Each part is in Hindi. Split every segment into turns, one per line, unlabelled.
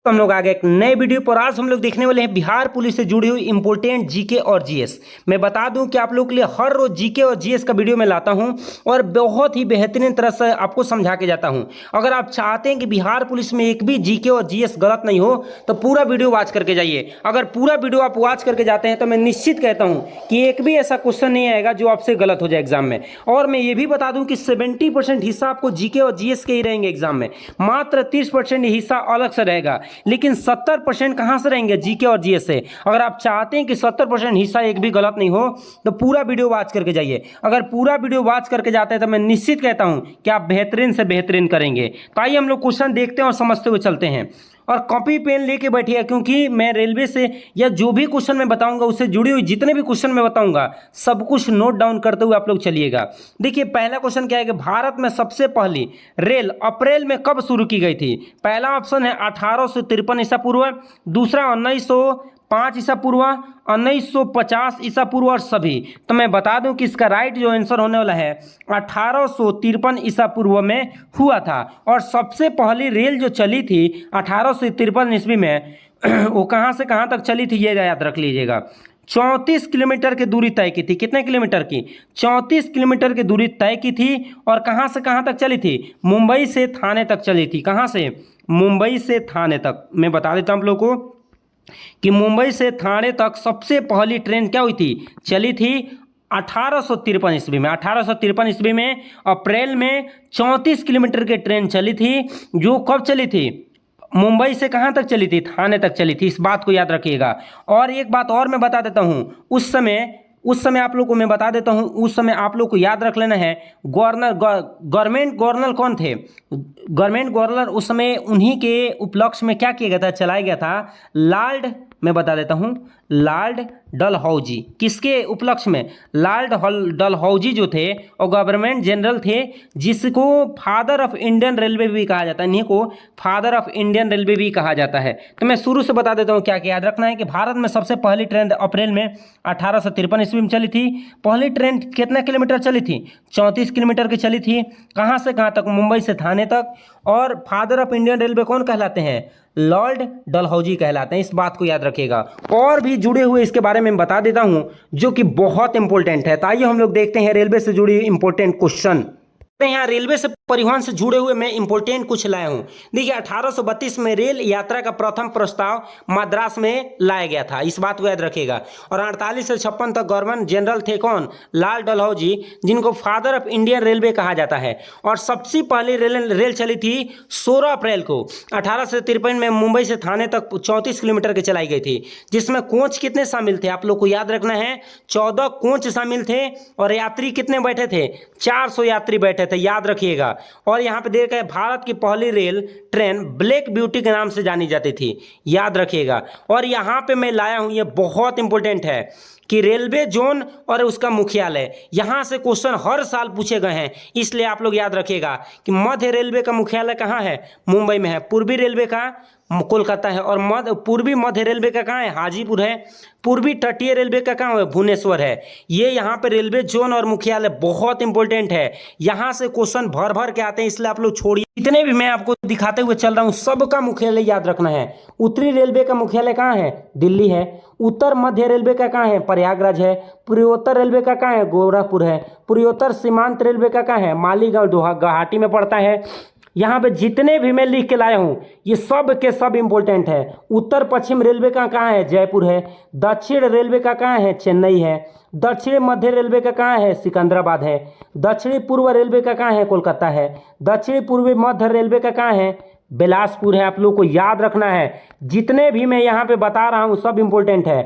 तो हम लोग आगे एक नए वीडियो पर आज हम लोग देखने वाले हैं बिहार पुलिस से जुड़ी हुई इंपॉर्टेंट जीके और जीएस। मैं बता दूं कि आप लोग के लिए हर रोज जीके और जीएस का वीडियो मैं लाता हूं और बहुत ही बेहतरीन तरह से आपको समझा के जाता हूं। अगर आप चाहते हैं कि बिहार पुलिस में एक भी जीके और जीएस गलत नहीं हो तो पूरा वीडियो वॉच करके जाइए। अगर पूरा वीडियो आप वॉच करके जाते हैं तो मैं निश्चित कहता हूँ कि एक भी ऐसा क्वेश्चन नहीं आएगा जो आपसे गलत हो जाए एग्जाम में। और मैं ये भी बता दूं कि 70% हिस्सा आपको जीके और जीएस के ही रहेंगे एग्जाम में, मात्र 30% हिस्सा अलग से रहेगा, लेकिन 70% कहां से रहेंगे जीके और जीएस से। अगर आप चाहते हैं कि 70% हिस्सा एक भी गलत नहीं हो तो पूरा वीडियो वॉच करके जाइए। अगर पूरा वीडियो वॉच करके जाते हैं तो मैं निश्चित कहता हूं कि आप बेहतरीन से बेहतरीन करेंगे। तो आइए हम लोग क्वेश्चन देखते हैं और समझते हुए चलते हैं। और कॉपी पेन लेके बैठिए, क्योंकि मैं रेलवे से या जो भी क्वेश्चन मैं बताऊंगा उससे जुड़ी हुई जितने भी क्वेश्चन मैं बताऊंगा सब कुछ नोट डाउन करते हुए आप लोग चलिएगा। देखिए पहला क्वेश्चन क्या है कि भारत में सबसे पहली रेल अप्रैल में कब शुरू की गई थी। पहला ऑप्शन है 1853 ईसा पूर्व, दूसरा 1905 ईसा पूर्व, 1950 ईसा पूर्व और सभी। तो मैं बता दूं कि इसका राइट जो आंसर होने वाला है 1853 ईसा पूर्व में हुआ था। और सबसे पहली रेल जो चली थी 1853 ईस्वी में वो कहां से कहां तक चली थी ये याद रख लीजिएगा। 34 किलोमीटर की दूरी तय की थी। कितने किलोमीटर की? 34 किलोमीटर की दूरी तय की थी। और कहां से कहां तक चली थी? मुंबई से थाने तक चली थी। कहां से? मुंबई से थाने तक। मैं बता देता हूं आप लोग को कि मुंबई से थाने तक सबसे पहली ट्रेन क्या हुई थी? चली थी 1853 ईस्वी में। 1853 ईस्वी में अप्रैल में 34 किलोमीटर की ट्रेन चली थी, जो कब चली थी? मुंबई से कहां तक चली थी? थाने तक चली थी। इस बात को याद रखिएगा। और एक बात और मैं बता देता हूं, उस समय आप लोग को मैं बता देता हूं, उस समय आप लोग को याद रख लेना है गवर्नमेंट गवर्नर कौन थे? गवर्नमेंट गवर्नर उस समय उन्हीं के उपलक्ष्य में क्या किया गया था, चलाया गया था लॉर्ड, मैं बता देता हूं, लॉर्ड डलहौजी। किसके उपलक्ष्य में? लॉर्ड डलहौजी जो थे और गवर्नमेंट जनरल थे, जिसको फादर ऑफ इंडियन रेलवे भी कहा जाता है। इन्हीं को फादर ऑफ इंडियन रेलवे भी कहा जाता है। तो मैं शुरू से बता देता हूं क्या क्या याद रखना है कि भारत में सबसे पहली ट्रेन अप्रैल में 1853 ईस्वी में चली थी। पहली ट्रेन कितना किलोमीटर चली थी? 34 किलोमीटर की चली थी। कहां से कहां तक? मुंबई से थाने तक। और फादर ऑफ इंडियन रेलवे कौन कहलाते हैं? लॉर्ड डलहौजी कहलाते हैं। इस बात को याद रखिएगा। और भी जुड़े हुए इसके बारे में बता देता हूं जो कि बहुत इंपॉर्टेंट है। तो आइए हम लोग देखते हैं रेलवे से जुड़ी इंपॉर्टेंट क्वेश्चन। यहाँ रेलवे से परिवहन से जुड़े हुए मैं इंपॉर्टेंट कुछ लाया हूं। देखिए 1832 में रेल यात्रा का प्रथम प्रस्ताव मद्रास में लाया गया था। इस बात को याद रखिएगा। और 48 से 56 तक गवर्नर जनरल थे कौन? लॉर्ड डलहौजी, जिनको फादर ऑफ इंडियन रेलवे कहा जाता है। और सबसे पहली रेल चली थी 16 अप्रैल को 1853 में मुंबई से थाने तक 34 किलोमीटर की चलाई गई थी, जिसमें कोच कितने शामिल थे? आप लोग को याद रखना है 14 कोच शामिल थे। और यात्री कितने बैठे थे? 400 यात्री बैठे थे, याद रखिएगा। और यहां पे देखा है भारत की पहली रेल ट्रेन ब्लैक ब्यूटी के नाम से जानी जाती थी, याद रखिएगा। और यहां पे मैं लाया हूं, ये बहुत इंपॉर्टेंट है कि रेलवे जोन और उसका मुख्यालय, यहां से क्वेश्चन हर साल पूछे गए हैं, इसलिए आप लोग याद रखिएगा कि मध्य रेलवे का मुख्यालय कहां है? मुंबई में है। पूर्वी रेलवे का कोलकाता है। और पूर्वी मध्य रेलवे का कहां है? हाजीपुर है। पूर्वी तटीय रेलवे का कहां है? भुवनेश्वर है। ये यहाँ पे रेलवे जोन और मुख्यालय बहुत इंपॉर्टेंट है। यहाँ से क्वेश्चन भर भर के आते हैं, इसलिए आप लोग छोड़िए। इतने भी मैं आपको दिखाते हुए चल रहा हूँ, सबका मुख्यालय याद रखना है। उत्तरी रेलवे का मुख्यालय कहाँ है? दिल्ली है। उत्तर मध्य रेलवे का कहाँ है? प्रयागराज है। पूर्वोत्तर रेलवे का कहाँ है? गोरखपुर है। पूर्वोत्तर सीमांत रेलवे का कहाँ है? मालीगांव गुवाहाटी में पड़ता है। यहाँ पे जितने भी मैं लिख के लाया हूँ ये सब के सब इंपॉर्टेंट है। उत्तर पश्चिम रेलवे का कहाँ है? जयपुर है। दक्षिण रेलवे का कहाँ है? चेन्नई है। दक्षिण मध्य रेलवे का कहाँ है? सिकंदराबाद है। दक्षिणी पूर्व रेलवे का कहाँ है? कोलकाता है। दक्षिणी पूर्वी मध्य रेलवे का कहाँ है? बिलासपुर है। आप लोग को याद रखना है, जितने भी मैं यहाँ पे बता रहा हूँ सब इंपॉर्टेंट है।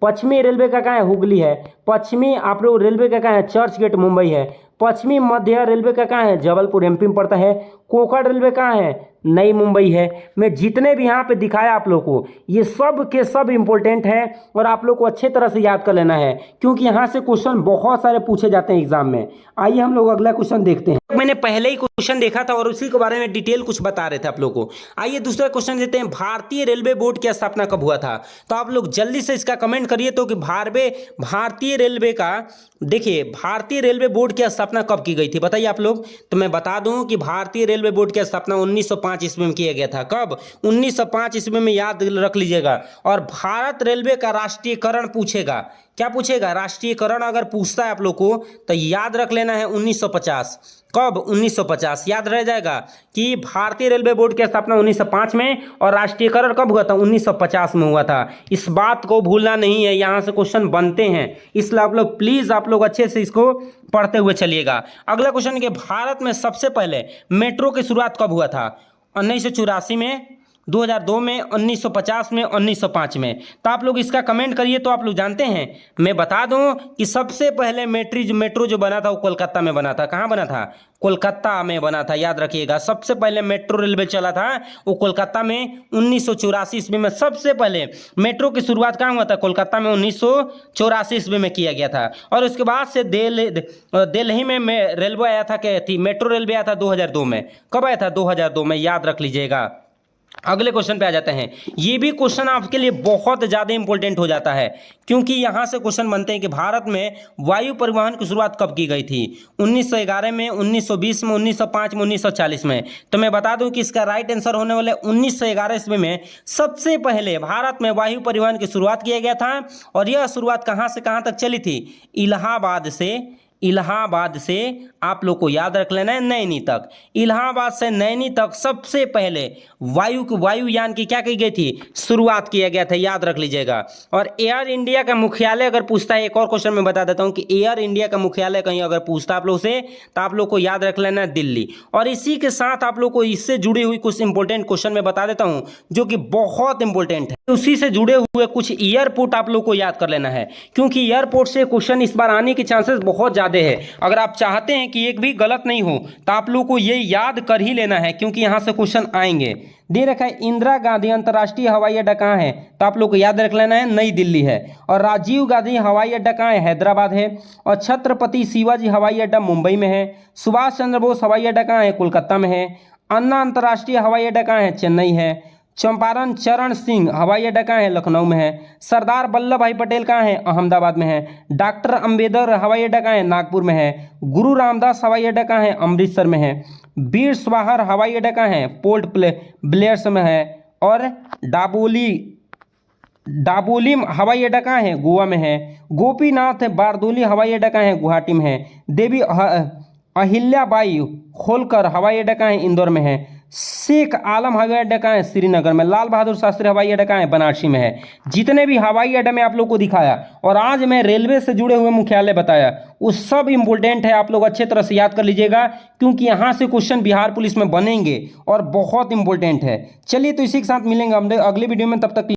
पश्चिमी रेलवे का कहाँ है? हुगली है। पश्चिमी आप लोग रेलवे का कहाँ है? चर्च गेट मुंबई है। पश्चिमी मध्य रेलवे का कहाँ है? जबलपुर एमपी में पड़ता है। कोंकण रेलवे कहाँ है? नई मुंबई है। मैं जितने भी यहाँ पे दिखाया आप लोग को ये सब के सब इंपॉर्टेंट है और आप लोग को अच्छे तरह से याद कर लेना है, क्योंकि यहाँ से क्वेश्चन बहुत सारे पूछे जाते हैं एग्जाम में। आइए हम लोग अगला क्वेश्चन देखते हैं। मैंने पहले ही क्वेश्चन देखा था और उसी के बारे में डिटेल कुछ बता रहे थे आप लोग को। आइए दूसरा क्वेश्चन देते हैं। भारतीय रेलवे बोर्ड की स्थापना कब हुआ था? तो आप लोग जल्दी से इसका कमेंट करिए तो कि भारतीय रेलवे का, देखिए भारतीय रेलवे बोर्ड की स्थापना कब की गई थी बताइए आप लोग। तो मैं बता दूं कि भारतीय रेलवे रेलवे बोर्ड की स्थापना 1905 ईस्वी में किया गया था। कब? 1905 ईस्वी में, याद रख लीजिएगा। और भारत रेलवे का राष्ट्रीयकरण पूछेगा, क्या पूछेगा? राष्ट्रीयकरण अगर पूछता है आप लोग को तो याद रख लेना है 1950। कब? 1950 याद रह जाएगा कि भारतीय रेलवे बोर्ड की स्थापना 1905 में और राष्ट्रीयकरण कब हुआ था? 1950 में हुआ था। इस बात को भूलना नहीं है, यहाँ से क्वेश्चन बनते हैं, इसलिए आप लोग प्लीज आप लोग अच्छे से इसको पढ़ते हुए चलिएगा। अगला क्वेश्चन कि भारत में सबसे पहले मेट्रो की शुरुआत कब हुआ था? 1984 में, 2002 में, 1950 में, 1905 में। तो आप लोग इसका कमेंट करिए तो आप लोग जानते हैं। मैं बता दूं कि सबसे पहले मेट्रो जो बना था वो कोलकाता में बना था। कहाँ बना था? कोलकाता में बना था, याद रखिएगा। सबसे पहले मेट्रो रेलवे चला था वो कोलकाता में 1984 ईस्वी में। सबसे पहले मेट्रो की शुरुआत कहाँ हुआ था? कोलकाता में 1984 ईस्वी में किया गया था। और उसके बाद से दिल्ली में रेलवे आया था, क्या थी? मेट्रो रेलवे आया था 2002 में। कब आया था? 2002 में, याद रख लीजिएगा। अगले क्वेश्चन पे आ जाते हैं। ये भी क्वेश्चन आपके लिए बहुत ज़्यादा इंपॉर्टेंट हो जाता है, क्योंकि यहाँ से क्वेश्चन बनते हैं कि भारत में वायु परिवहन की शुरुआत कब की गई थी? 1911 में, 1920 में, 1905 में, 1940 में। तो मैं बता दूं कि इसका राइट आंसर होने वाले 1911 ईस्वी में सबसे पहले भारत में वायु परिवहन की शुरुआत किया गया था। और यह शुरुआत कहाँ से कहाँ तक चली थी? इलाहाबाद से आप लोग को याद रख लेना है नैनी तक। इलाहाबाद से नैनी तक सबसे पहले वायुयान की क्या की गई थी? शुरुआत किया गया था, याद रख लीजिएगा। और एयर इंडिया का मुख्यालय अगर पूछता है, एक और क्वेश्चन में बता देता हूं कि एयर इंडिया का मुख्यालय कहीं अगर पूछता आप लोग से तो आप लोग को याद रख लेना है दिल्ली। और इसी के साथ आप लोग को इससे जुड़ी हुई कुछ इंपॉर्टेंट क्वेश्चन में बता देता हूं जो कि बहुत इंपॉर्टेंट है। उसी से जुड़े हुए कुछ एयरपोर्ट आप लोग को याद कर लेना है, क्योंकि एयरपोर्ट से क्वेश्चन इस बार आने के चांसेस बहुत ज़्यादा है। अगर आप चाहते हैं कि एक भी गलत नहीं हो तो आप लोग को ये याद कर ही लेना है, क्योंकि यहाँ से क्वेश्चन आएंगे। दे रखा है इंदिरा गांधी अंतर्राष्ट्रीय हवाई अड्डा कहाँ है? तो आप लोग को याद रख लेना है नई दिल्ली है। और राजीव गांधी हवाई अड्डा कहाँ है? हैदराबाद है। और छत्रपति शिवाजी हवाई अड्डा मुंबई में है। सुभाष चंद्र बोस हवाई अड्डा कहाँ है? कोलकाता में है। अन्ना अंतर्राष्ट्रीय हवाई अड्डा कहाँ है? चेन्नई है। चंपारण चरण सिंह हवाई अड्डा कहाँ है? लखनऊ में है। सरदार वल्लभ भाई पटेल कहाँ है? अहमदाबाद में है। डॉक्टर अंबेडकर हवाई अड्डा कहाँ है? नागपुर में है। गुरु रामदास हवाई अड्डा कहाँ है? अमृतसर में है। वीर स्वाहर हवाई अड्डा कहाँ है? पोर्ट ब्लेयर में है। और डाबोलिम हवाई अड्डा कहाँ है? गोवा में है। गोपीनाथ बारदोली हवाई अड्डा कहाँ है? गुवाहाटी में है। देवी अहिल्याबाई होलकर हवाई अड्डा कहाँ है? इंदौर में है। शेख आलम हवाई अड्डा कहाँ है? श्रीनगर में। लाल बहादुर शास्त्री हवाई अड्डा कहाँ है? बनारसी में है। जितने भी हवाई अड्डा मैं आप लोग को दिखाया और आज मैं रेलवे से जुड़े हुए मुख्यालय बताया, वो सब इंपॉर्टेंट है। आप लोग अच्छे तरह से याद कर लीजिएगा, क्योंकि यहाँ से क्वेश्चन बिहार पुलिस में बनेंगे और बहुत इंपॉर्टेंट है। चलिए, तो इसी के साथ मिलेंगे हम अगले वीडियो में, तब तक